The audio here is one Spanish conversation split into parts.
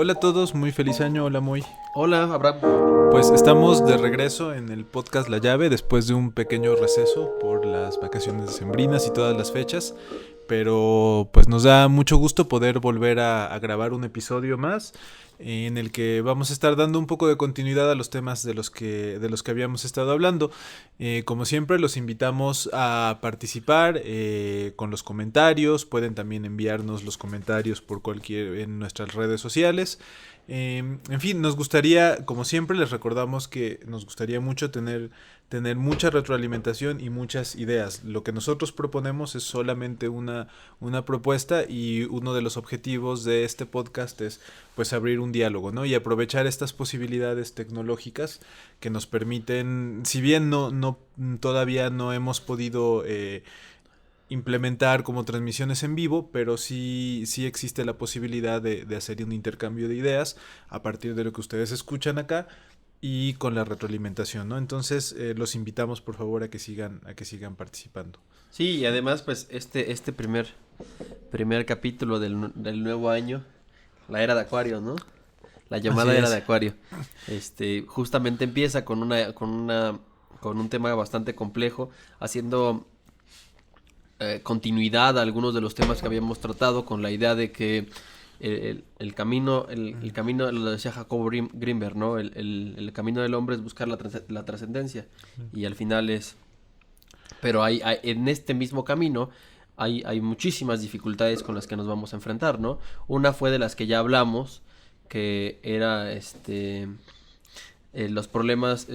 Hola a todos, muy feliz año, hola Moy. Hola, Abraham. Pues estamos de regreso en el podcast La Llave después de un pequeño receso por las vacaciones decembrinas y todas las fechas, pero pues nos da mucho gusto poder volver a grabar un episodio más en el que vamos a estar dando un poco de continuidad a los temas de los que habíamos estado hablando. Como siempre, los invitamos a participar con los comentarios. Pueden también enviarnos los comentarios en nuestras redes sociales. En fin, nos gustaría, como siempre, les recordamos que nos gustaría mucho tener mucha retroalimentación y muchas ideas. Lo que nosotros proponemos es solamente una propuesta, y uno de los objetivos de este podcast es pues abrir un diálogo, ¿no? Y aprovechar estas posibilidades tecnológicas que nos permiten, si bien todavía no hemos podido implementar como transmisiones en vivo, pero sí existe la posibilidad de hacer un intercambio de ideas a partir de lo que ustedes escuchan acá y con la retroalimentación, ¿no? Entonces los invitamos por favor a que sigan participando. Sí, y además pues este primer capítulo del nuevo año, la era de Acuario, ¿no? La llamada era de Acuario. Justamente empieza con un tema bastante complejo, haciendo continuidad a algunos de los temas que habíamos tratado, con la idea de que el camino, lo decía Jacobo Grinberg, ¿no? El camino del hombre es buscar la trascendencia, y al final pero en este mismo camino hay muchísimas dificultades con las que nos vamos a enfrentar, ¿no? Una fue de las que ya hablamos, que era los problemas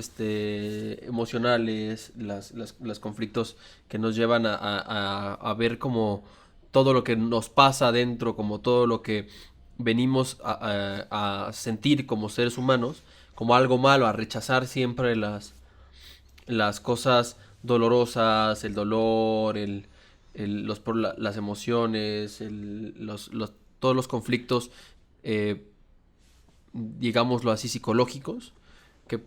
emocionales, los conflictos que nos llevan a ver como todo lo que nos pasa adentro, como todo lo que venimos a sentir como seres humanos, como algo malo, a rechazar siempre las cosas dolorosas, el dolor, las emociones, todos los conflictos, digámoslo así, psicológicos, que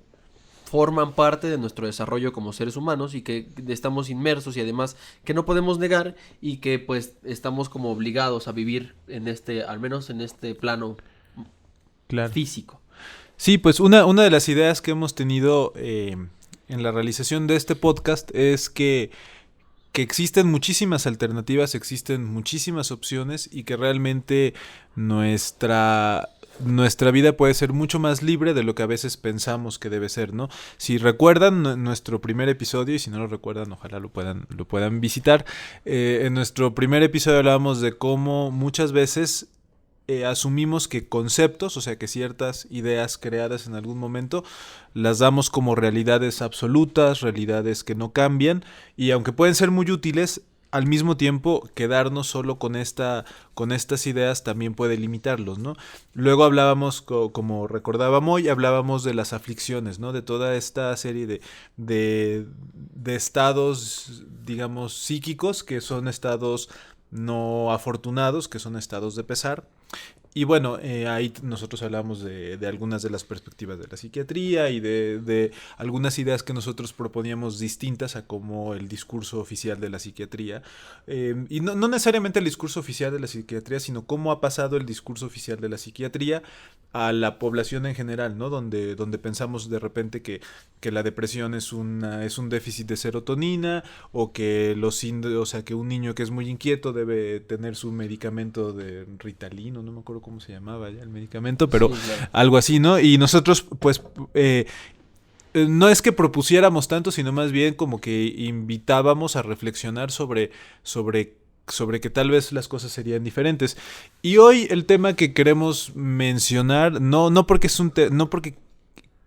forman parte de nuestro desarrollo como seres humanos y que estamos inmersos, y además que no podemos negar, y que pues estamos como obligados a vivir al menos en este plano físico. Sí, pues una de las ideas que hemos tenido en la realización de este podcast es que existen muchísimas alternativas, existen muchísimas opciones, y que realmente nuestra vida puede ser mucho más libre de lo que a veces pensamos que debe ser, ¿no? Si recuerdan nuestro primer episodio, y si no lo recuerdan, ojalá lo puedan visitar. En nuestro primer episodio hablábamos de cómo muchas veces asumimos que conceptos, o sea que ciertas ideas creadas en algún momento, las damos como realidades absolutas, realidades que no cambian, y aunque pueden ser muy útiles, al mismo tiempo quedarnos solo con estas ideas también puede limitarlos, ¿no? Luego hablábamos, como recordaba Moy, hablábamos de las aflicciones, ¿no? De toda esta serie de estados, digamos, psíquicos, que son estados no afortunados, que son estados de pesar. Y bueno, ahí nosotros hablamos de algunas de las perspectivas de la psiquiatría y de algunas ideas que nosotros proponíamos distintas a como el discurso oficial de la psiquiatría. Y no necesariamente el discurso oficial de la psiquiatría, sino cómo ha pasado el discurso oficial de la psiquiatría a la población en general, ¿no? Donde pensamos de repente que la depresión es un déficit de serotonina, o que que un niño que es muy inquieto debe tener su medicamento de Ritalino, no me acuerdo cómo se llamaba ya el medicamento, pero sí, claro, algo así, ¿no? Y nosotros pues no es que propusiéramos tanto, sino más bien como que invitábamos a reflexionar sobre que tal vez las cosas serían diferentes. Y hoy el tema que queremos mencionar, no porque no porque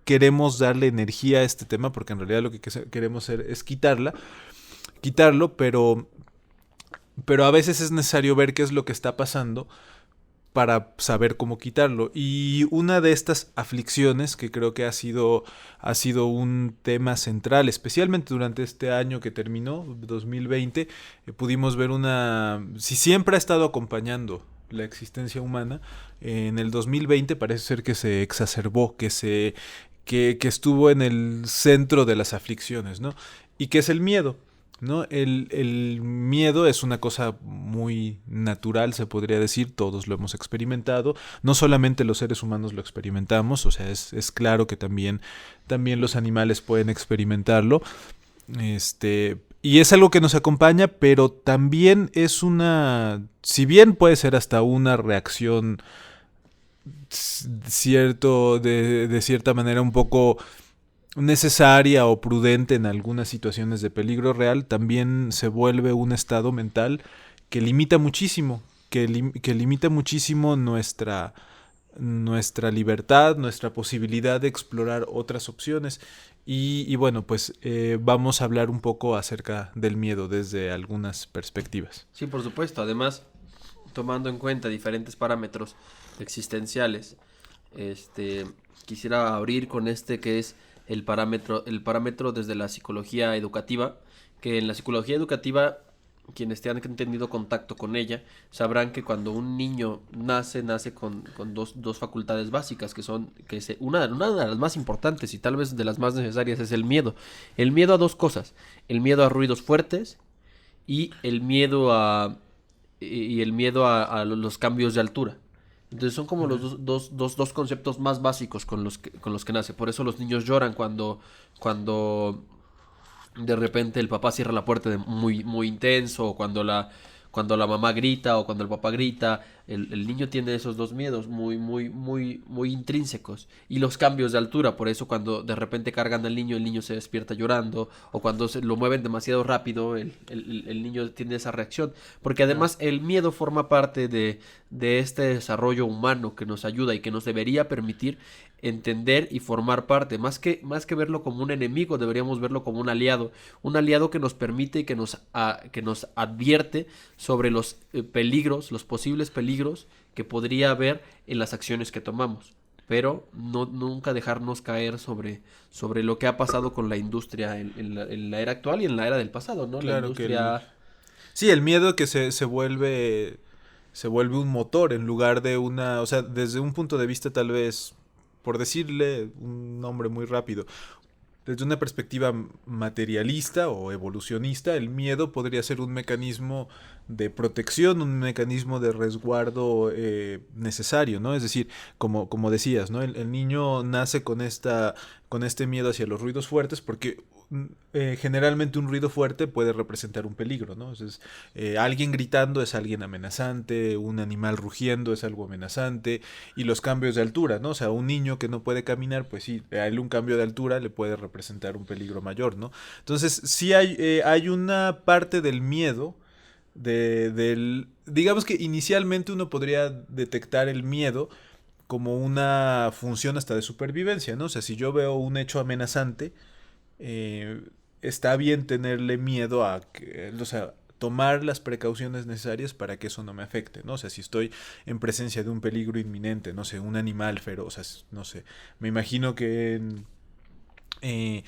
queremos darle energía a este tema, porque en realidad lo que queremos hacer es quitarlo, pero a veces es necesario ver qué es lo que está pasando para saber cómo quitarlo. Y una de estas aflicciones, que creo que ha sido un tema central, especialmente durante este año que terminó, 2020, pudimos ver si siempre ha estado acompañando la existencia humana, en el 2020 parece ser que se exacerbó, que estuvo en el centro de las aflicciones, ¿no? Y que es el miedo. ¿no? El miedo es una cosa muy natural, se podría decir, todos lo hemos experimentado, no solamente los seres humanos lo experimentamos, o sea, es claro que también los animales pueden experimentarlo, y es algo que nos acompaña, pero también es si bien puede ser hasta una reacción de cierta manera un poco necesaria o prudente en algunas situaciones de peligro real, también se vuelve un estado mental que limita muchísimo, que limita muchísimo nuestra libertad, nuestra posibilidad de explorar otras opciones. Y bueno, pues vamos a hablar un poco acerca del miedo desde algunas perspectivas. Sí, por supuesto. Además, tomando en cuenta diferentes parámetros existenciales, este, quisiera abrir con este que es el parámetro desde la psicología educativa, que en la psicología educativa, quienes te han tenido contacto con ella, sabrán que cuando un niño nace con dos facultades básicas, una de las más importantes y tal vez de las más necesarias es el miedo. El miedo a dos cosas, el miedo a ruidos fuertes y el miedo a los cambios de altura. Entonces son como los dos conceptos más básicos con los que nace. Por eso los niños lloran cuando de repente el papá cierra la puerta muy, muy intenso, o cuando la mamá grita o cuando el papá grita. El niño tiene esos dos miedos muy, muy, muy, muy intrínsecos. Y los cambios de altura, por eso cuando de repente cargan al niño, el niño se despierta llorando, o cuando lo mueven demasiado rápido, el niño tiene esa reacción. Porque además el miedo forma parte de este desarrollo humano que nos ayuda y que nos debería permitir entender y formar parte. Más que verlo como un enemigo, deberíamos verlo como un aliado que nos permite y que nos advierte sobre los peligros, los posibles peligros que podría haber en las acciones que tomamos. Pero nunca dejarnos caer sobre lo que ha pasado con la industria en la era actual y en la era del pasado, ¿no? La Claro industria. sí, el miedo que se vuelve un motor en lugar de o sea, desde un punto de vista tal vez, por decirle un nombre muy rápido, desde una perspectiva materialista o evolucionista, el miedo podría ser un mecanismo de protección, un mecanismo de resguardo necesario, ¿no? Es decir, como decías, ¿no? El niño nace con este miedo hacia los ruidos fuertes porque generalmente un ruido fuerte puede representar un peligro, ¿no? Entonces, alguien gritando es alguien amenazante, un animal rugiendo es algo amenazante, y los cambios de altura, ¿no? O sea, un niño que no puede caminar, pues sí, a él un cambio de altura le puede representar un peligro mayor, ¿no? Entonces, sí hay una parte del miedo, digamos que inicialmente uno podría detectar el miedo como una función hasta de supervivencia, ¿no? O sea, si yo veo un hecho amenazante, está bien tenerle miedo o sea, tomar las precauciones necesarias para que eso no me afecte, ¿no? O sea, si estoy en presencia de un peligro inminente, no sé, un animal feroz, o sea, no sé, me imagino que eh,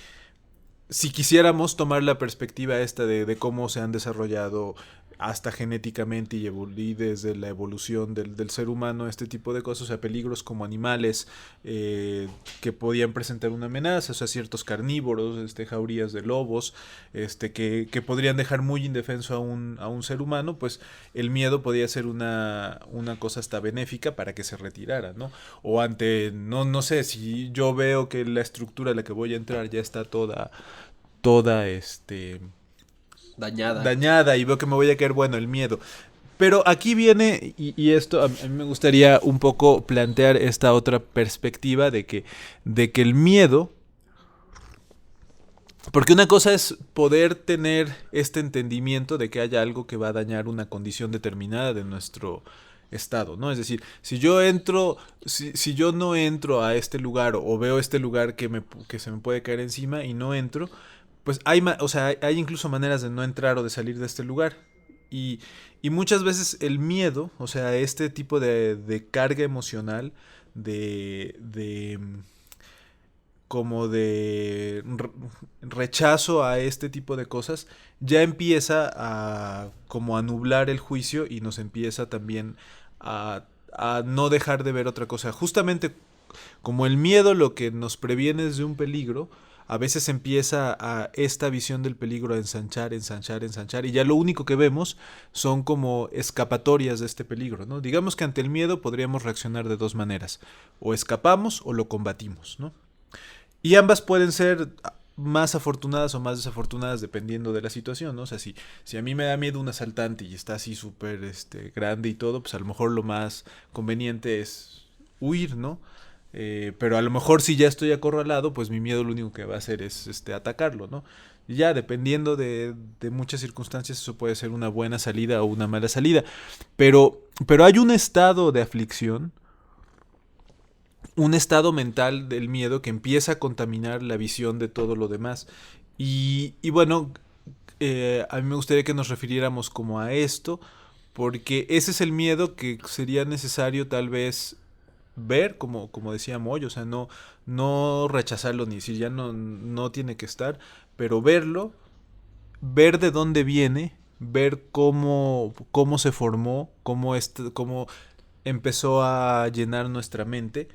si quisiéramos tomar la perspectiva esta de cómo se han desarrollado hasta genéticamente y desde la evolución del ser humano, este tipo de cosas, o sea, peligros como animales que podían presentar una amenaza, o sea, ciertos carnívoros, jaurías de lobos, que podrían dejar muy indefenso a un ser humano, pues el miedo podía ser una cosa hasta benéfica para que se retirara, ¿no? O no sé, si yo veo que la estructura a la que voy a entrar ya está toda Dañada. dañada y veo que me voy a caer, bueno, el miedo. Pero aquí viene, y esto a mí me gustaría un poco plantear esta otra perspectiva de que el miedo, porque una cosa es poder tener este entendimiento de que haya algo que va a dañar una condición determinada de nuestro estado, ¿no? Es decir, si yo no entro a este lugar o veo este lugar que se me puede caer encima y no entro, pues o sea, hay incluso maneras de no entrar o de salir de este lugar. Y muchas veces el miedo, o sea, este tipo de carga emocional, de como de rechazo a este tipo de cosas, ya empieza como a nublar el juicio y nos empieza también a no dejar de ver otra cosa. Justamente como el miedo lo que nos previene es de un peligro, a veces empieza a esta visión del peligro a ensanchar, y ya lo único que vemos son como escapatorias de este peligro, ¿no? Digamos que ante el miedo podríamos reaccionar de dos maneras, o escapamos o lo combatimos, ¿no? Y ambas pueden ser más afortunadas o más desafortunadas dependiendo de la situación, ¿no? O sea, si a mí me da miedo un asaltante y está así súper grande y todo, pues a lo mejor lo más conveniente es huir, ¿no? Pero a lo mejor si ya estoy acorralado, pues mi miedo lo único que va a hacer es atacarlo, ¿no? Y ya, dependiendo de muchas circunstancias, eso puede ser una buena salida o una mala salida. Pero hay un estado de aflicción, un estado mental del miedo que empieza a contaminar la visión de todo lo demás. Y bueno, a mí me gustaría que nos refiriéramos como a esto, porque ese es el miedo que sería necesario tal vez ver, como decía Moy, o sea, no rechazarlo ni decir ya no tiene que estar, pero verlo, ver de dónde viene, ver cómo se formó, cómo empezó a llenar nuestra mente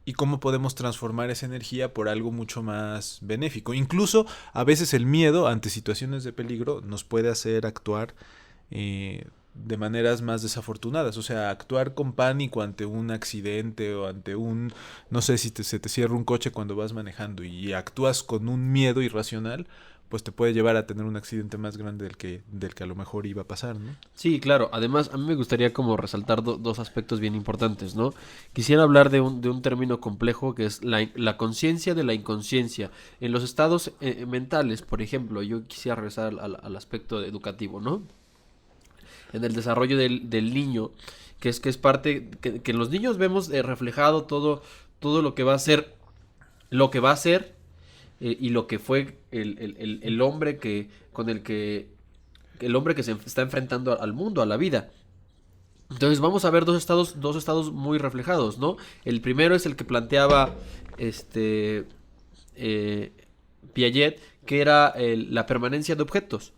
y cómo podemos transformar esa energía por algo mucho más benéfico. Incluso a veces el miedo ante situaciones de peligro nos puede hacer actuar de maneras más desafortunadas, o sea, actuar con pánico ante un accidente o ante no sé, si se te cierra un coche cuando vas manejando y actúas con un miedo irracional, pues te puede llevar a tener un accidente más grande del que a lo mejor iba a pasar, ¿no? Sí, claro. Además, a mí me gustaría como resaltar dos aspectos bien importantes, ¿no? Quisiera hablar de un término complejo que es la conciencia de la inconsciencia. En los estados mentales, por ejemplo, yo quisiera regresar al aspecto educativo, ¿no? En el desarrollo del niño, que es parte, que en los niños vemos reflejado todo lo que va a ser, y lo que fue el hombre el hombre que se está enfrentando al mundo, a la vida. Entonces vamos a ver dos estados muy reflejados, ¿no? El primero es el que planteaba Piaget, que era la permanencia de objetos.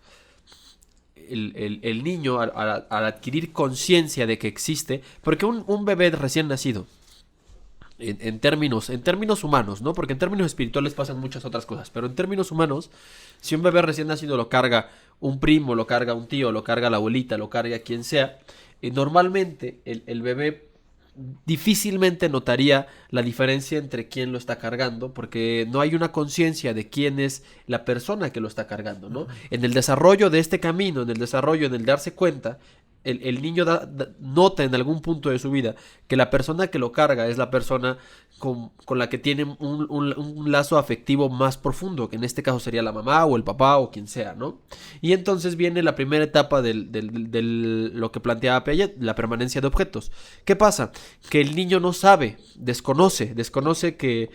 El niño, al adquirir conciencia de que existe, porque un bebé recién nacido, en términos humanos, ¿no? Porque en términos espirituales pasan muchas otras cosas, pero en términos humanos, si un bebé recién nacido lo carga un primo, lo carga un tío, lo carga la abuelita, lo carga quien sea, normalmente el bebé difícilmente notaría la diferencia entre quién lo está cargando, porque no hay una conciencia de quién es la persona que lo está cargando, ¿no? En el desarrollo de este camino, en el darse cuenta, el niño nota en algún punto de su vida que la persona que lo carga es la persona con la que tiene un lazo afectivo más profundo, que en este caso sería la mamá o el papá o quien sea, ¿no? Y entonces viene la primera etapa del lo que planteaba Piaget, la permanencia de objetos. ¿Qué pasa? Que el niño no sabe, desconoce que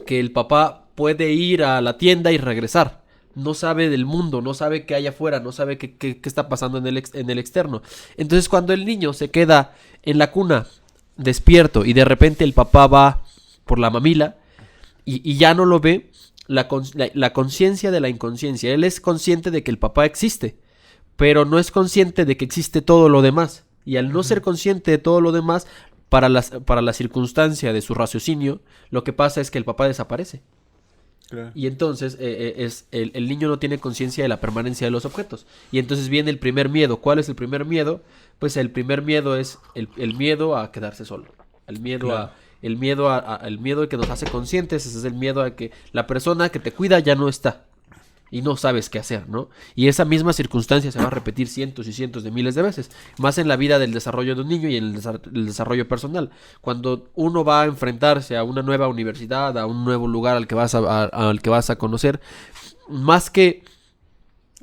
el papá puede ir a la tienda y regresar. No sabe del mundo, no sabe qué hay afuera, no sabe qué está pasando en el externo. Entonces cuando el niño se queda en la cuna despierto y de repente el papá va por la mamila y ya no lo ve, la conciencia de la inconsciencia. Él es consciente de que el papá existe, pero no es consciente de que existe todo lo demás. Y al no ser consciente de todo lo demás, para la circunstancia de su raciocinio, lo que pasa es que el papá desaparece. Claro. Y entonces el niño no tiene conciencia de la permanencia de los objetos. Y entonces viene el primer miedo. ¿Cuál es el primer miedo? Pues el primer miedo es el miedo a quedarse solo. El miedo claro. El miedo que nos hace conscientes. Ese es el miedo a que la persona que te cuida ya no está. Y no sabes qué hacer, ¿no? Y esa misma circunstancia se va a repetir cientos y cientos de miles de veces. Más en la vida del desarrollo de un niño y en el desarrollo personal. Cuando uno va a enfrentarse a una nueva universidad, a un nuevo lugar al que vas a conocer, más que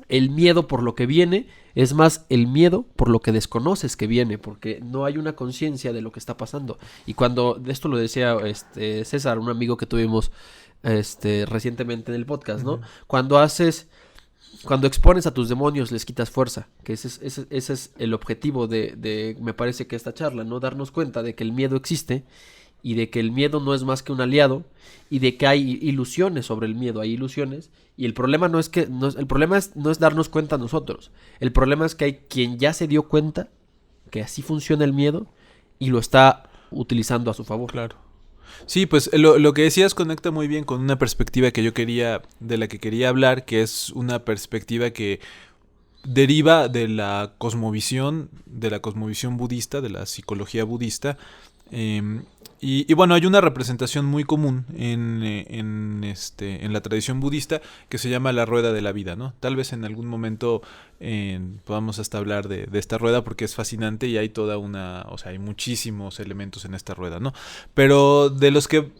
el miedo por lo que viene, es más el miedo por lo que desconoces que viene, porque no hay una conciencia de lo que está pasando. Y cuando, de esto lo decía César, un amigo que tuvimos recientemente en el podcast, ¿no? Cuando expones a tus demonios, les quitas fuerza, que ese es el objetivo me parece que esta charla, ¿no? Darnos cuenta de que el miedo existe y de que el miedo no es más que un aliado y de que hay ilusiones sobre el miedo, hay ilusiones, y el problema no es darnos cuenta nosotros, el problema es que hay quien ya se dio cuenta que así funciona el miedo y lo está utilizando a su favor. Claro. Sí, pues lo que decías conecta muy bien con una perspectiva que yo quería, de la que quería hablar, que es una perspectiva que deriva de la cosmovisión budista, de la psicología budista. eh, y bueno, hay una representación muy común en la tradición budista que se llama la rueda de la vida, ¿no? Tal vez en algún momento podamos hasta hablar de esta rueda porque es fascinante y hay toda una, o sea, hay muchísimos elementos en esta rueda, ¿no? Pero de los que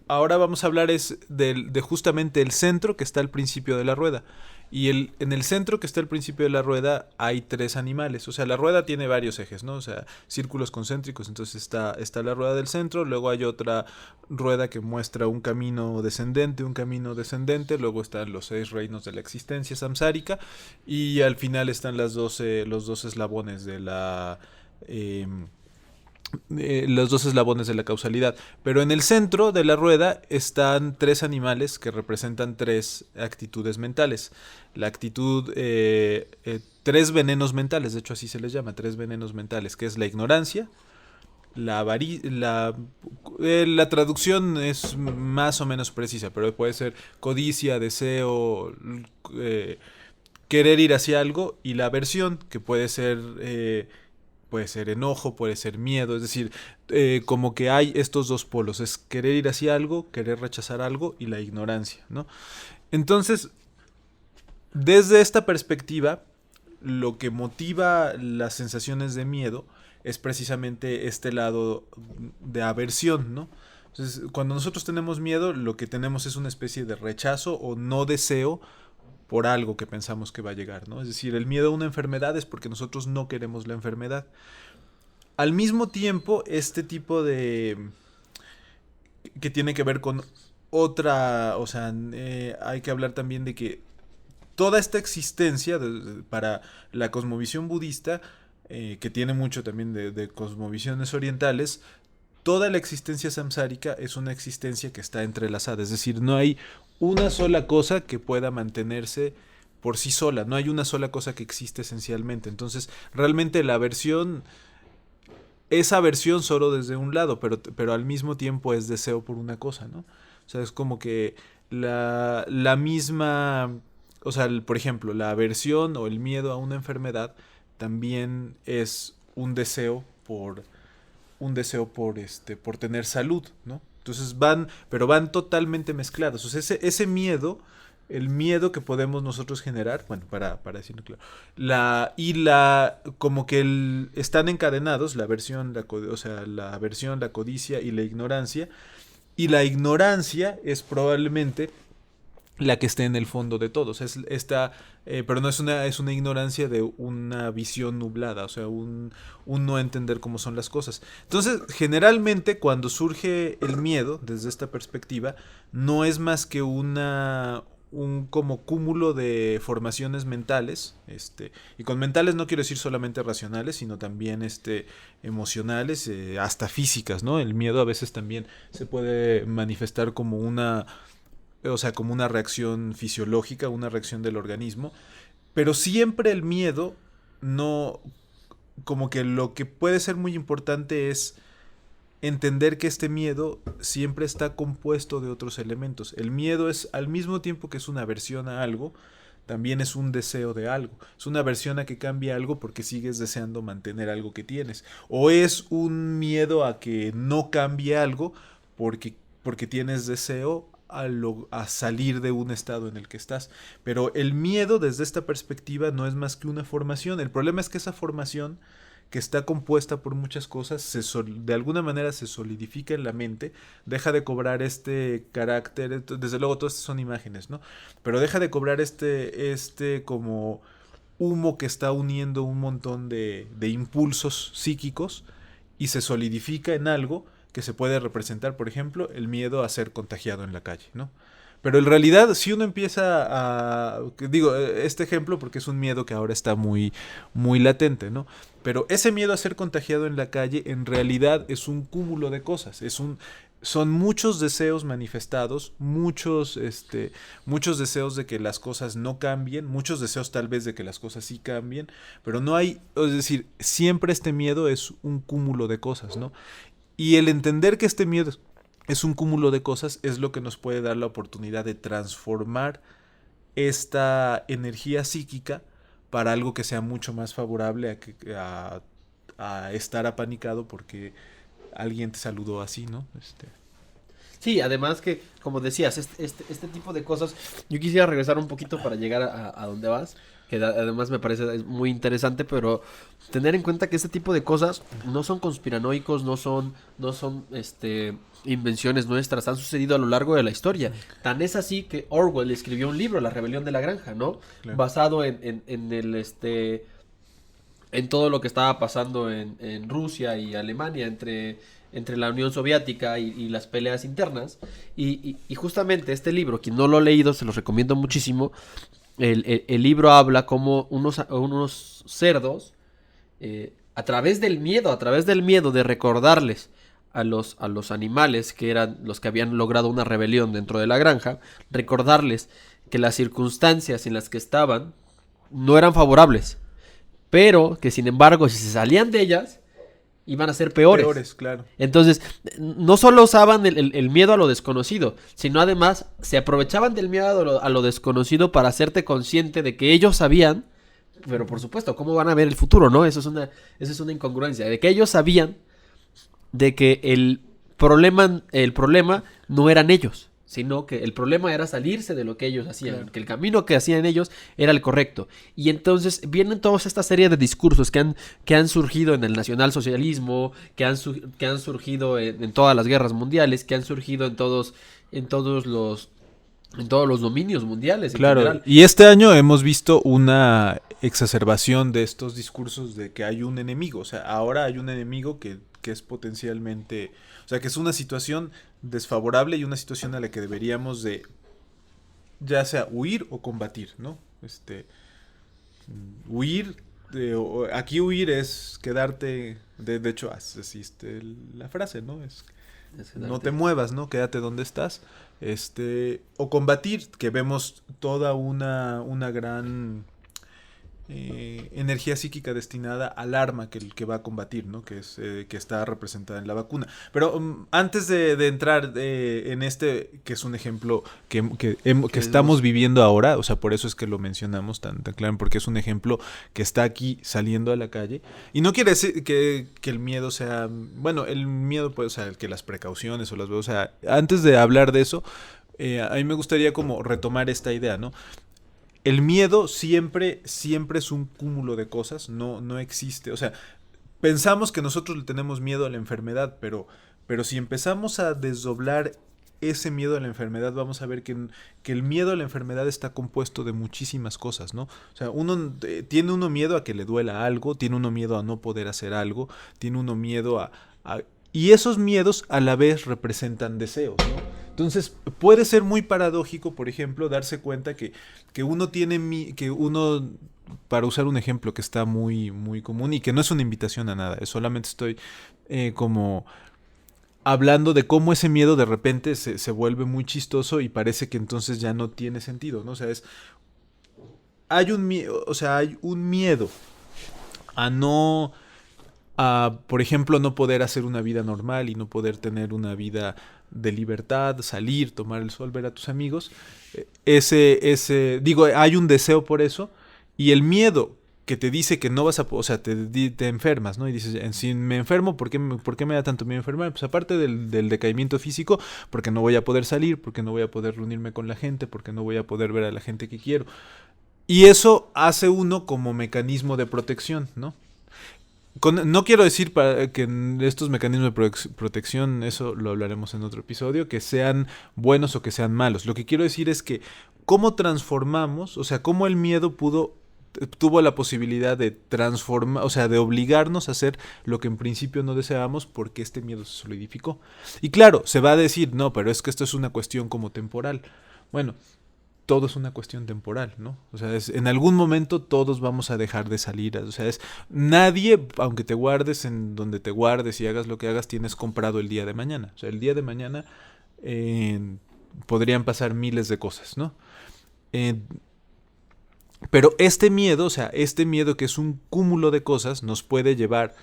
ahora vamos a hablar es de justamente el centro que está al principio de la rueda. Y en el centro que está al principio de la rueda hay tres animales. O sea, la rueda tiene varios ejes, ¿no? O sea, círculos concéntricos. Entonces está la rueda del centro, luego hay otra rueda que muestra un camino descendente, luego están los 6 reinos de la existencia samsárica y al final están los dos eslabones de la... Eh, los dos eslabones de la causalidad. Pero en el centro de la rueda están tres animales que representan tres actitudes mentales. La actitud, tres venenos mentales, de hecho así se les llama, tres venenos mentales, que es la ignorancia, la traducción es más o menos precisa, pero puede ser codicia, deseo, eh, querer ir hacia algo, y la aversión, que puede ser enojo, puede ser miedo, es decir, como que hay estos dos polos, es querer ir hacia algo, querer rechazar algo y la ignorancia, ¿no? Entonces, desde esta perspectiva, lo que motiva las sensaciones de miedo es precisamente este lado de aversión, ¿no? Entonces, cuando nosotros tenemos miedo, lo que tenemos es una especie de rechazo o no deseo por algo que pensamos que va a llegar, ¿no? Es decir, el miedo a una enfermedad es porque nosotros no queremos la enfermedad. Al mismo tiempo, este tipo de... que tiene que ver con otra, o sea, hay que hablar también de que toda esta existencia para la cosmovisión budista, que tiene mucho también de cosmovisiones orientales, toda la existencia samsárica es una existencia que está entrelazada, es decir, no hay una sola cosa que pueda mantenerse por sí sola, no hay una sola cosa que existe esencialmente. Entonces, realmente la aversión es aversión solo desde un lado, pero al mismo tiempo es deseo por una cosa, ¿no? O sea, es como que la misma, o sea, por ejemplo, la aversión o el miedo a una enfermedad también es un deseo por tener salud, ¿no? Entonces van totalmente mezclados. O sea, ese miedo, el miedo que podemos nosotros generar, bueno, para decirlo claro, como que están encadenados, la aversión, o sea, la aversión, la codicia y la ignorancia. Y la ignorancia es probablemente la que esté en el fondo de todos. Pero no es una ignorancia de una visión nublada, o sea, un no entender cómo son las cosas. Entonces, generalmente cuando surge el miedo, desde esta perspectiva, no es más que un como cúmulo de formaciones mentales, y con mentales no quiero decir solamente racionales, sino también emocionales, hasta físicas, ¿no? El miedo a veces también se puede manifestar como como una reacción fisiológica, una reacción del organismo, pero siempre el miedo no, como que lo que puede ser muy importante es entender que este miedo siempre está compuesto de otros elementos. El miedo es, al mismo tiempo que es una aversión a algo, también es un deseo de algo. Es una aversión a que cambie algo porque sigues deseando mantener algo que tienes. O es un miedo a que no cambie algo porque tienes deseo a salir de un estado en el que estás. Pero el miedo desde esta perspectiva no es más que una formación. El problema es que esa formación, que está compuesta por muchas cosas, de alguna manera se solidifica en la mente, deja de cobrar este carácter, desde luego todas estas son imágenes, ¿no? Pero deja de cobrar como humo que está uniendo un montón de impulsos psíquicos y se solidifica en algo que se puede representar, por ejemplo, el miedo a ser contagiado en la calle, ¿no? Pero en realidad, si uno empieza digo, este ejemplo porque es un miedo que ahora está muy, muy latente, ¿no? Pero ese miedo a ser contagiado en la calle en realidad es un cúmulo de cosas, son muchos deseos manifestados, muchos deseos de que las cosas no cambien, muchos deseos tal vez de que las cosas sí cambien, pero no hay, es decir, siempre este miedo es un cúmulo de cosas, ¿no? Y el entender que este miedo es un cúmulo de cosas, es lo que nos puede dar la oportunidad de transformar esta energía psíquica para algo que sea mucho más favorable a estar apanicado porque alguien te saludó así, ¿no? Sí, además que, como decías, este tipo de cosas, yo quisiera regresar un poquito para llegar a donde vas, que además me parece muy interesante, pero tener en cuenta que este tipo de cosas no son conspiranoicos, no son invenciones nuestras, han sucedido a lo largo de la historia. Tan es así que Orwell escribió un libro, La rebelión de la granja, ¿no? Claro. Basado en todo lo que estaba pasando en Rusia y Alemania entre la Unión Soviética y las peleas internas. Y justamente este libro, quien no lo ha leído, se los recomiendo muchísimo. El libro habla como unos cerdos, a través del miedo de recordarles a los animales que eran los que habían logrado una rebelión dentro de la granja, recordarles que las circunstancias en las que estaban no eran favorables, pero que sin embargo si se salían de ellas iban a ser peores. Peores, claro. Entonces, no solo usaban el miedo a lo desconocido, sino además se aprovechaban del miedo a lo desconocido para hacerte consciente de que ellos sabían, pero por supuesto, ¿cómo van a ver el futuro, no? Eso es una incongruencia, de que ellos sabían de que el problema no eran ellos, sino que el problema era salirse de lo que ellos hacían, Claro. que el camino que hacían ellos era el correcto. Y entonces vienen toda esta serie de discursos que han surgido en el nacionalsocialismo, que han surgido en todas las guerras mundiales, que han surgido en todos los dominios mundiales en Claro, general. y este año hemos visto una exacerbación de estos discursos de que hay un enemigo, o sea, ahora hay un enemigo que es potencialmente, o sea, que es una situación desfavorable y una situación a la que deberíamos de ya sea huir o combatir, ¿no? Huir, aquí huir es quedarte, de hecho, existe la frase, ¿no? No te muevas, ¿no? Quédate donde estás. O combatir, que vemos toda una gran energía psíquica destinada al arma que va a combatir, ¿no? Que está representada en la vacuna. Pero antes de entrar en que es un ejemplo que estamos viviendo ahora, o sea, por eso es que lo mencionamos tan claro, porque es un ejemplo que está aquí saliendo a la calle. Y no quiere decir que el miedo sea, bueno, el miedo puede, o sea, que las precauciones o sea, antes de hablar de eso, a mí me gustaría como retomar esta idea, ¿no? El miedo siempre es un cúmulo de cosas, no existe, o sea, pensamos que nosotros le tenemos miedo a la enfermedad, pero si empezamos a desdoblar ese miedo a la enfermedad, vamos a ver que el miedo a la enfermedad está compuesto de muchísimas cosas, ¿no? O sea, tiene uno miedo a que le duela algo, tiene uno miedo a no poder hacer algo, tiene uno miedo y esos miedos a la vez representan deseos, ¿no? Entonces puede ser muy paradójico, por ejemplo, darse cuenta que uno, para usar un ejemplo que está muy, muy común y que no es una invitación a nada, solamente estoy como hablando de cómo ese miedo de repente se vuelve muy chistoso y parece que entonces ya no tiene sentido, ¿no? O sea, hay un miedo a no, por ejemplo, no poder hacer una vida normal y no poder tener una vida de libertad, salir, tomar el sol, ver a tus amigos. Hay un deseo por eso, y el miedo que te dice que no vas a, o sea, te enfermas, ¿no? Y dices, si me enfermo, ¿por qué me da tanto miedo enfermar? Pues aparte del decaimiento físico, porque no voy a poder salir, porque no voy a poder reunirme con la gente, porque no voy a poder ver a la gente que quiero. Y eso hace uno como mecanismo de protección, ¿no? No quiero decir que estos mecanismos de protección, eso lo hablaremos en otro episodio, que sean buenos o que sean malos. Lo que quiero decir es que cómo transformamos, o sea, cómo el miedo tuvo la posibilidad de transformar, o sea, de obligarnos a hacer lo que en principio no deseábamos porque este miedo se solidificó. Y claro, se va a decir, no, pero es que esto es una cuestión como temporal. Bueno, todo es una cuestión temporal, ¿no? O sea, en algún momento todos vamos a dejar de salir. O sea, nadie, aunque te guardes en donde te guardes y hagas lo que hagas, tienes comprado el día de mañana. O sea, el día de mañana podrían pasar miles de cosas, ¿no? Pero este miedo, o sea, este miedo que es un cúmulo de cosas, nos puede llevar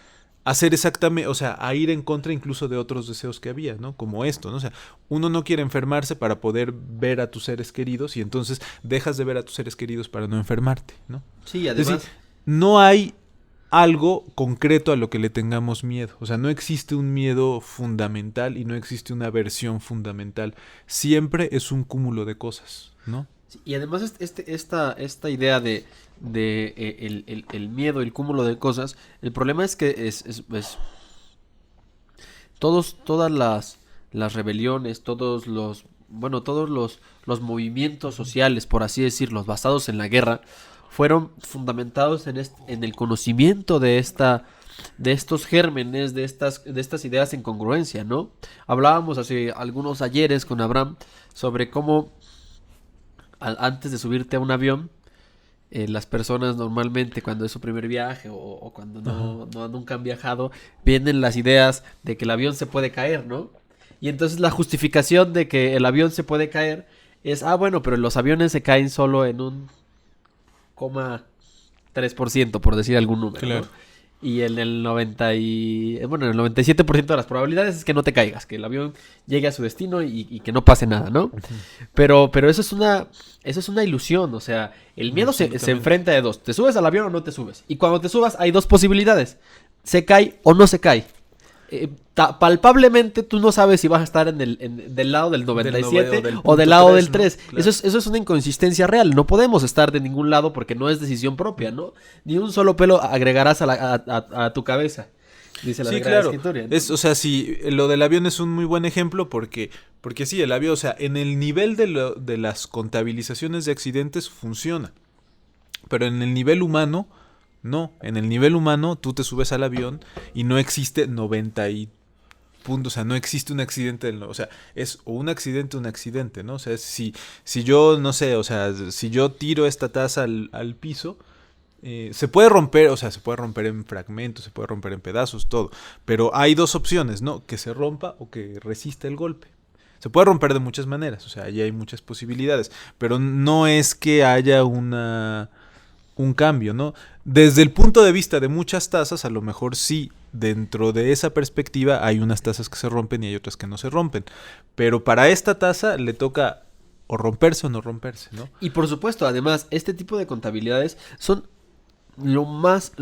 hacer exactamente, o sea, a ir en contra incluso de otros deseos que había, ¿no? Como esto, ¿no? O sea, uno no quiere enfermarse para poder ver a tus seres queridos y entonces dejas de ver a tus seres queridos para no enfermarte, ¿no? Sí, Es decir, además, no hay algo concreto a lo que le tengamos miedo. O sea, no existe un miedo fundamental y no existe una versión fundamental. Siempre es un cúmulo de cosas, ¿no? sí, y además esta idea de el miedo, el cúmulo de cosas, el problema es que todas las rebeliones, todos los movimientos sociales, por así decirlo, basados en la guerra, fueron fundamentados en el conocimiento de estos gérmenes, de estas ideas en congruencia, ¿no? Hablábamos hace algunos ayeres con Abraham sobre cómo antes de subirte a un avión, las personas normalmente cuando es su primer viaje o cuando nunca han viajado, vienen las ideas de que el avión se puede caer, ¿no? Y entonces la justificación de que el avión se puede caer es, bueno, pero los aviones se caen solo en un 0,3%, por decir algún número, Claro. ¿no? Y en el 97% de las probabilidades es que no te caigas, que el avión llegue a su destino y que no pase nada, ¿no? Pero eso es una ilusión, o sea, el miedo se Absolutamente. enfrenta de dos, te subes al avión o no te subes. Y cuando te subas hay dos posibilidades, se cae o no se cae. Palpablemente tú no sabes si vas a estar del lado del 97 del o del punto lado 3, del ¿no? 3. Claro. Eso es una inconsistencia real. No podemos estar de ningún lado porque no es decisión propia, ¿no? Ni un solo pelo agregarás a tu cabeza, dice la Sí, Sagrada claro. Escritura, ¿no? O sea, sí, lo del avión es un muy buen ejemplo porque sí, el avión, o sea, en el nivel de las contabilizaciones de accidentes funciona. Pero en el nivel humano, no. En el nivel humano, tú te subes al avión y no existe 90 y punto, o sea, no existe un accidente, o sea, es o un accidente, ¿no? O sea, si yo, no sé, o sea, si yo tiro esta taza al piso, se puede romper, o sea, se puede romper en fragmentos, se puede romper en pedazos, todo, pero hay dos opciones, ¿no? Que se rompa o que resista el golpe. Se puede romper de muchas maneras, o sea, ahí hay muchas posibilidades, pero no es que haya un cambio, ¿no? Desde el punto de vista de muchas tazas, a lo mejor sí, dentro de esa perspectiva hay unas tazas que se rompen y hay otras que no se rompen. Pero para esta taza le toca o romperse o no romperse, ¿no? Y por supuesto, además, este tipo de contabilidades son lo más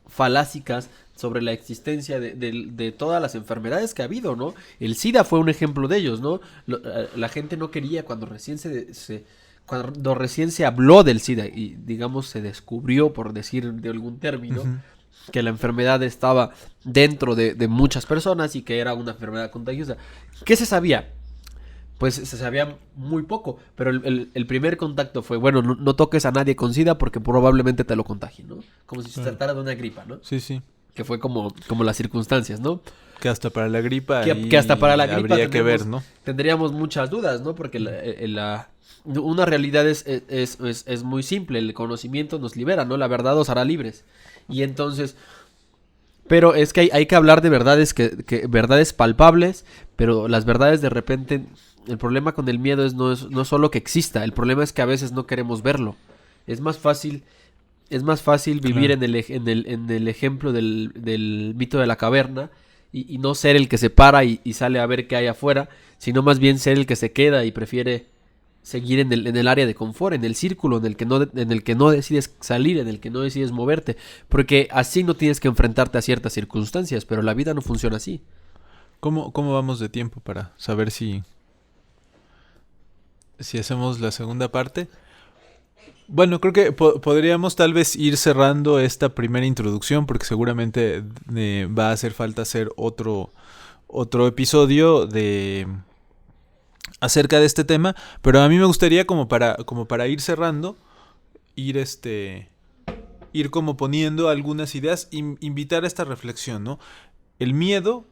falásicas sobre la existencia de todas las enfermedades que ha habido, ¿no? El SIDA fue un ejemplo de ellos, ¿no? La gente no quería cuando recién cuando recién se habló del SIDA y digamos se descubrió, por decir de algún término, que la enfermedad estaba dentro de muchas personas y que era una enfermedad contagiosa. ¿Qué se sabía? Pues se sabía muy poco, pero el primer contacto fue, bueno, no toques a nadie con SIDA porque probablemente te lo contagien, ¿no? Como si se tratara de una gripa, ¿no? Sí, sí. Que fue como las circunstancias, ¿no? Que hasta para la gripa Que hasta para la gripa habría que ver, ¿no? tendríamos muchas dudas, ¿no? Porque una realidad es muy simple, el conocimiento nos libera, ¿no? La verdad os hará libres. Y entonces, pero es que hay que hablar de verdades verdades palpables, pero las verdades de repente, el problema con el miedo no solo que exista, el problema es que a veces no queremos verlo. Es más fácil vivir Claro. en el ejemplo del mito de la caverna y no ser el que se para y sale a ver qué hay afuera, sino más bien ser el que se queda y prefiere seguir en el área de confort, en el círculo en el que no decides salir, en el que no decides moverte, porque así no tienes que enfrentarte a ciertas circunstancias, pero la vida no funciona así. ¿Cómo vamos de tiempo para saber si hacemos la segunda parte? Bueno, creo que podríamos tal vez ir cerrando esta primera introducción porque seguramente va a hacer falta hacer otro episodio acerca de este tema, pero a mí me gustaría como para ir cerrando, ir ir como poniendo algunas ideas, invitar a esta reflexión, ¿no? El miedo,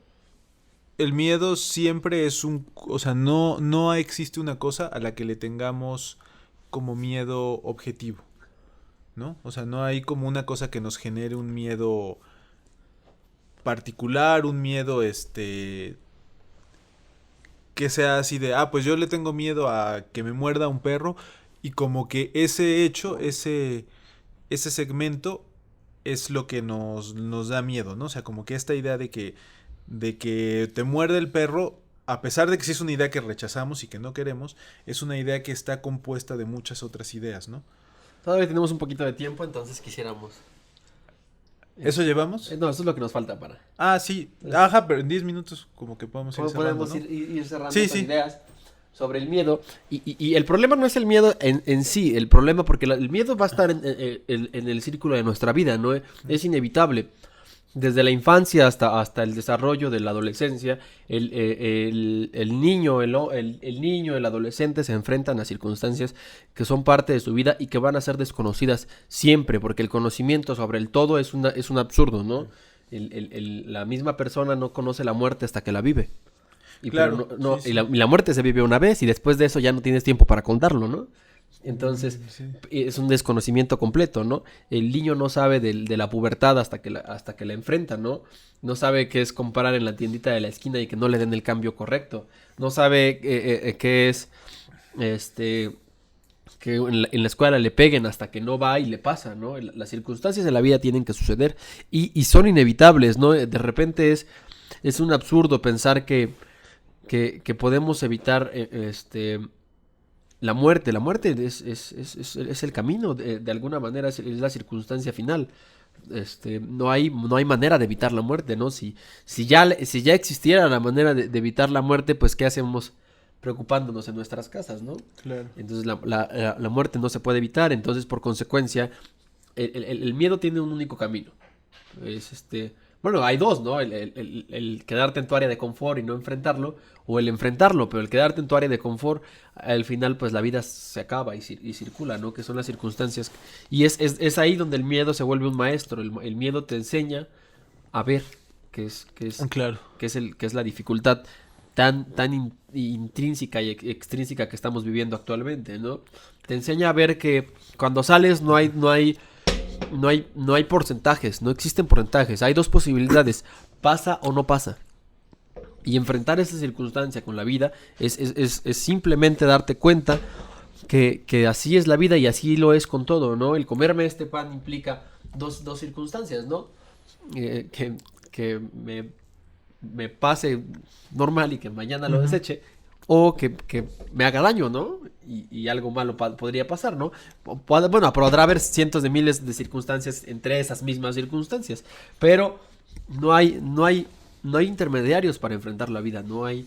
el miedo siempre es o sea, no existe una cosa a la que le tengamos como miedo objetivo, ¿no? O sea, no hay como una cosa que nos genere un miedo particular, un miedo que sea así de, pues yo le tengo miedo a que me muerda un perro y como que ese hecho, ese segmento es lo que nos da miedo, ¿no? O sea, como que esta idea de que te muerde el perro, a pesar de que sí es una idea que rechazamos y que no queremos, es una idea que está compuesta de muchas otras ideas, ¿no? Todavía tenemos un poquito de tiempo, entonces quisiéramos... ¿Eso llevamos? No, eso es lo que nos falta para... Ah, sí. Ajá, pero en 10 minutos como que podemos ir cerrando, Podemos ¿no? ir cerrando Sí, estas sí. ideas sobre el miedo. Y el problema no es el miedo en sí, el problema porque el miedo va a estar en el círculo de nuestra vida, ¿no? Es inevitable. Desde la infancia hasta el desarrollo de la adolescencia, el niño, el niño, el adolescente se enfrentan a circunstancias que son parte de su vida y que van a ser desconocidas siempre, porque el conocimiento sobre el todo es un absurdo, ¿no? La misma persona no conoce la muerte hasta que la vive. Claro, Pero no, sí, sí. y la muerte se vive una vez y después de eso ya no tienes tiempo para contarlo, ¿no? Entonces, Sí. es un desconocimiento completo, ¿no? El niño no sabe de la pubertad hasta que la enfrenta, ¿no? No sabe qué es comprar en la tiendita de la esquina y que no le den el cambio correcto. No sabe qué es, que en la escuela le peguen hasta que no va y le pasa, ¿no? Las circunstancias de la vida tienen que suceder y son inevitables, ¿no? De repente es un absurdo pensar que podemos evitar la muerte. La muerte es el camino, de alguna manera es la circunstancia final. No hay manera de evitar la muerte, ¿no? Si ya existiera la manera de evitar la muerte, pues ¿qué hacemos preocupándonos en nuestras casas, ¿no? Claro. Entonces la muerte no se puede evitar, entonces por consecuencia el miedo tiene un único camino. Bueno, hay dos, ¿no? El quedarte en tu área de confort y no enfrentarlo, o el enfrentarlo, pero el quedarte en tu área de confort, al final pues la vida se acaba y circula, ¿no? Que son las circunstancias. Y es ahí donde el miedo se vuelve un maestro. El miedo te enseña a ver, Claro. que es la dificultad tan intrínseca y extrínseca que estamos viviendo actualmente, ¿no? Te enseña a ver que cuando sales no hay porcentajes, no existen porcentajes, hay dos posibilidades, pasa o no pasa. Y enfrentar esa circunstancia con la vida es simplemente darte cuenta que así es la vida y así lo es con todo, ¿no? El comerme este pan implica dos circunstancias, ¿no? Que me pase normal y que mañana lo deseche, o que me haga daño, ¿no? Y algo malo podría pasar, ¿no? Bueno, podrá haber cientos de miles de circunstancias entre esas mismas circunstancias, pero no hay intermediarios para enfrentar la vida, no hay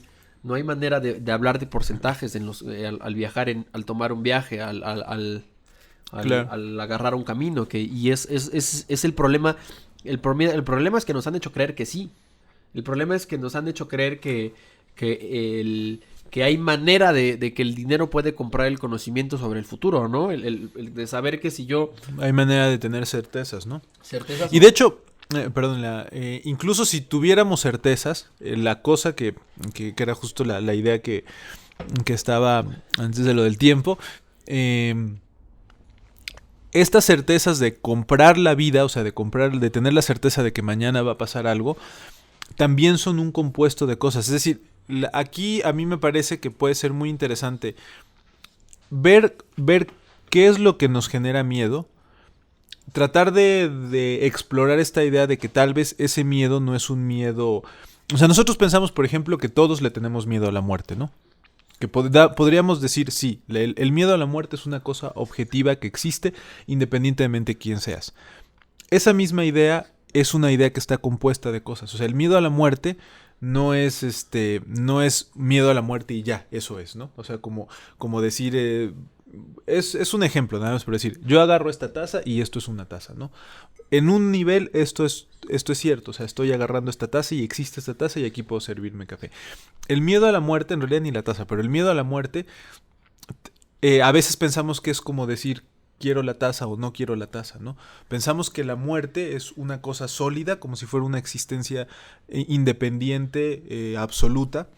manera de hablar de porcentajes al viajar, al tomar un viaje, Claro. al agarrar un camino, y es el problema. El problema es que nos han hecho creer que sí. El problema es que nos han hecho creer que hay manera de que el dinero puede comprar el conocimiento sobre el futuro, ¿no? El de saber que si yo... Hay manera de tener certezas, ¿no? Certezas... Y de hecho, perdón, incluso si tuviéramos certezas, la cosa que era justo la idea que estaba antes de lo del tiempo, estas certezas de comprar la vida, o sea, de tener la certeza de que mañana va a pasar algo, también son un compuesto de cosas. Es decir, aquí a mí me parece que puede ser muy interesante ver qué es lo que nos genera miedo, tratar de explorar esta idea de que tal vez ese miedo no es un miedo... O sea, nosotros pensamos, por ejemplo, que todos le tenemos miedo a la muerte, ¿no? Que podríamos decir, sí, el miedo a la muerte es una cosa objetiva que existe independientemente de quién seas. Esa misma idea es una idea que está compuesta de cosas. O sea, el miedo a la muerte no es miedo a la muerte y ya, eso es, ¿no? O sea, como decir, es un ejemplo, nada más por decir, yo agarro esta taza y esto es una taza, ¿no? En un nivel esto es cierto, o sea, estoy agarrando esta taza y existe esta taza y aquí puedo servirme café. El miedo a la muerte, en realidad ni la taza, pero el miedo a la muerte, a veces pensamos que es como decir, quiero la taza o no quiero la taza, ¿no? Pensamos que la muerte es una cosa sólida, como si fuera una existencia independiente, absoluta,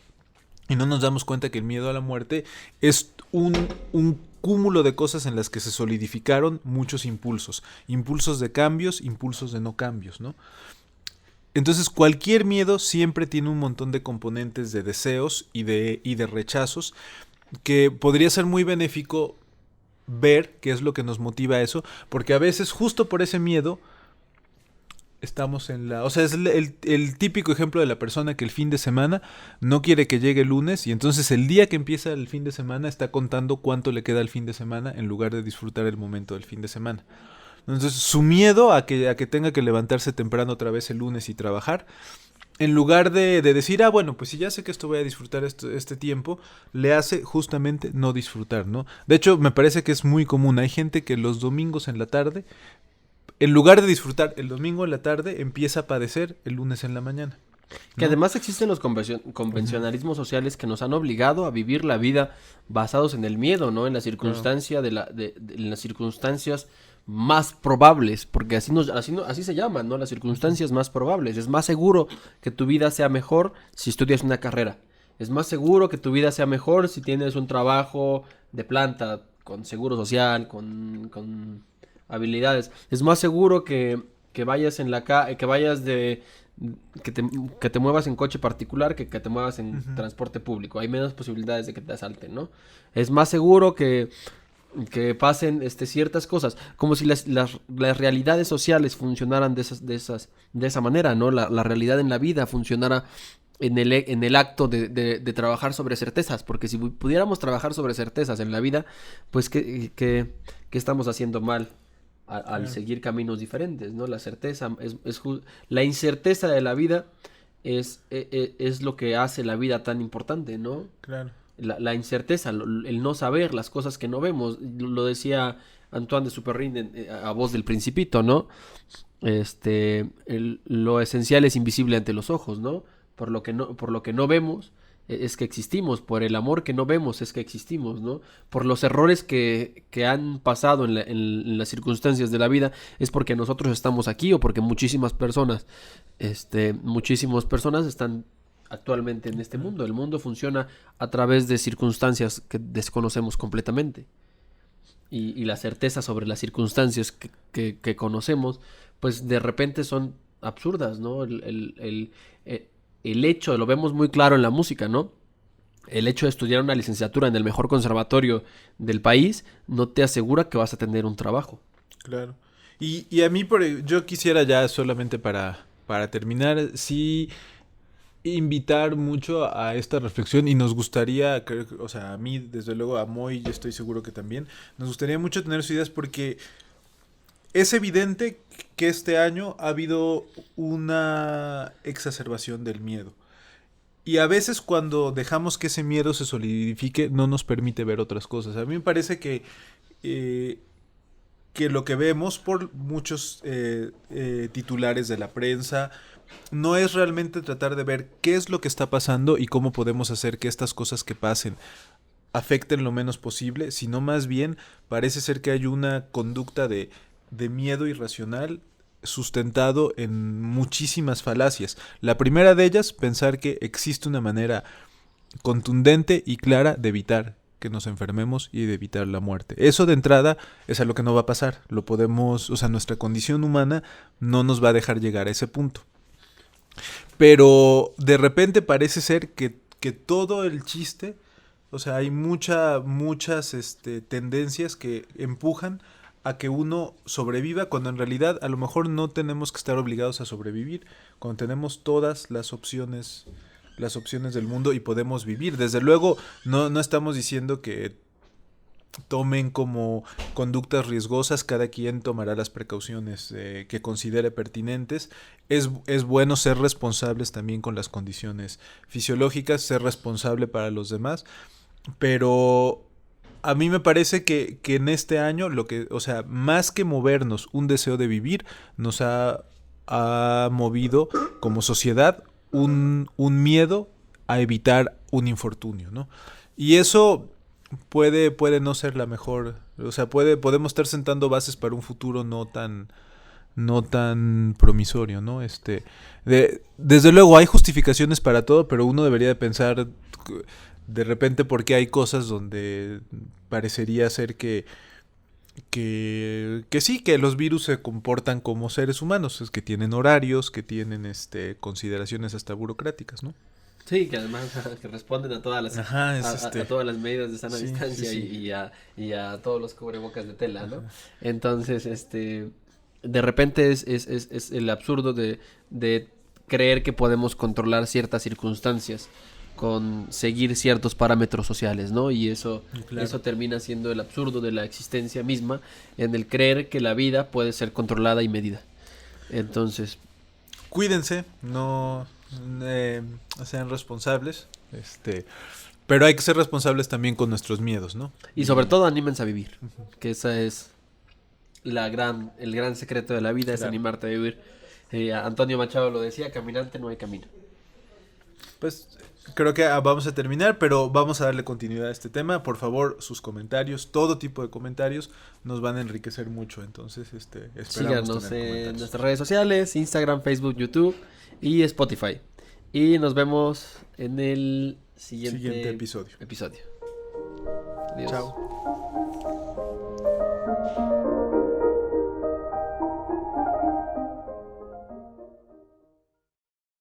y no nos damos cuenta que el miedo a la muerte es un cúmulo de cosas en las que se solidificaron muchos impulsos de cambios, impulsos de no cambios, ¿no? Entonces cualquier miedo siempre tiene un montón de componentes de deseos y de rechazos, que podría ser muy benéfico ver qué es lo que nos motiva a eso, porque a veces justo por ese miedo estamos en la... O sea, es el típico ejemplo de la persona que el fin de semana no quiere que llegue el lunes y entonces el día que empieza el fin de semana está contando cuánto le queda al fin de semana en lugar de disfrutar el momento del fin de semana. Entonces, su miedo a que tenga que levantarse temprano otra vez el lunes y trabajar, en lugar de decir, bueno, pues si ya sé que esto voy a disfrutar este tiempo, le hace justamente no disfrutar, ¿no? De hecho, me parece que es muy común. Hay gente que los domingos en la tarde, en lugar de disfrutar el domingo en la tarde, empieza a padecer el lunes en la mañana, Que ¿no? además existen los convencionalismos sociales que nos han obligado a vivir la vida basados en el miedo, ¿no? En la Claro. circunstancia en las circunstancias más probables, porque así se llaman, ¿no? Las circunstancias más probables. Es más seguro que tu vida sea mejor si estudias una carrera. Es más seguro que tu vida sea mejor si tienes un trabajo de planta, con seguro social, con habilidades. Es más seguro que vayas que vayas que te, que te muevas en coche particular que te muevas en Ujú. transporte público. Hay menos posibilidades de que te asalten, ¿no? Es más seguro que pasen ciertas cosas, como si las realidades sociales funcionaran de esa manera, ¿no? La realidad en la vida funcionara en el acto de trabajar sobre certezas, porque si pudiéramos trabajar sobre certezas en la vida, pues ¿qué estamos haciendo mal al Claro, seguir caminos diferentes, ¿no? La certeza la incerteza de la vida es lo que hace la vida tan importante, ¿no? claro. La incerteza, el no saber las cosas que no vemos. Lo decía Antoine de Superrin a voz del Principito, ¿no? Lo esencial es invisible ante los ojos, ¿no? Por lo que no vemos es que existimos, por el amor que no vemos es que existimos, ¿no? Por los errores que han pasado en las circunstancias de la vida es porque nosotros estamos aquí o porque muchísimas personas están actualmente en este Claro. mundo. El mundo funciona a través de circunstancias que desconocemos completamente. Y la certeza sobre las circunstancias que conocemos, pues de repente son absurdas, ¿no? El hecho, lo vemos muy claro en la música, ¿no? El hecho de estudiar una licenciatura en el mejor conservatorio del país no te asegura que vas a tener un trabajo. Claro. Y a mí, yo quisiera ya solamente para terminar, sí invitar mucho a esta reflexión y nos gustaría, o sea, a mí, desde luego, a Moy, yo estoy seguro que también, nos gustaría mucho tener sus ideas porque es evidente que este año ha habido una exacerbación del miedo. Y a veces cuando dejamos que ese miedo se solidifique, no nos permite ver otras cosas. A mí me parece eh, que lo que vemos por muchos titulares de la prensa no es realmente tratar de ver qué es lo que está pasando y cómo podemos hacer que estas cosas que pasen afecten lo menos posible, sino más bien parece ser que hay una conducta de miedo irracional sustentado en muchísimas falacias. La primera de ellas, pensar que existe una manera contundente y clara de evitar que nos enfermemos y de evitar la muerte. Eso de entrada es a lo que no va a pasar. Lo podemos, o sea, nuestra condición humana no nos va a dejar llegar a ese punto. Pero de repente parece ser que todo el chiste, o sea, hay muchas tendencias que empujan a que uno sobreviva cuando en realidad a lo mejor no tenemos que estar obligados a sobrevivir, cuando tenemos todas las opciones del mundo y podemos vivir. Desde luego, no estamos diciendo que tomen como conductas riesgosas, cada quien tomará las precauciones que considere pertinentes. Es bueno ser responsables también con las condiciones fisiológicas, ser responsable para los demás, pero a mí me parece que en este año, o sea, más que movernos un deseo de vivir, nos ha movido como sociedad un miedo a evitar un infortunio, ¿no? Y eso puede no ser la mejor, o sea, podemos estar sentando bases para un futuro no tan promisorio, ¿no? Desde luego hay justificaciones para todo, pero uno debería de pensar de repente por qué hay cosas donde parecería ser que sí, que los virus se comportan como seres humanos, es que tienen horarios, que tienen consideraciones hasta burocráticas, ¿no? Sí, que además que responden a Ajá, a todas las medidas de sana sí, distancia sí. y a todos los cubrebocas de tela, ¿no? Entonces, de repente es el absurdo de creer que podemos controlar ciertas circunstancias con seguir ciertos parámetros sociales, ¿no? Y Claro. eso termina siendo el absurdo de la existencia misma, en el creer que la vida puede ser controlada y medida. Entonces, Cuídense, no sean responsables, pero hay que ser responsables también con nuestros miedos, ¿no? y sobre todo anímense a vivir, que esa es el gran secreto de la vida, es Claro. animarte a vivir. Antonio Machado lo decía, caminante no hay camino. Pues creo que vamos a terminar, pero vamos a darle continuidad a este tema. Por favor, sus comentarios, todo tipo de comentarios, nos van a enriquecer mucho. Entonces, esperamos Síganos tener en comentarios. nuestras redes sociales, Instagram, Facebook, YouTube y Spotify. Y nos vemos en el Siguiente episodio. Adiós. Chao.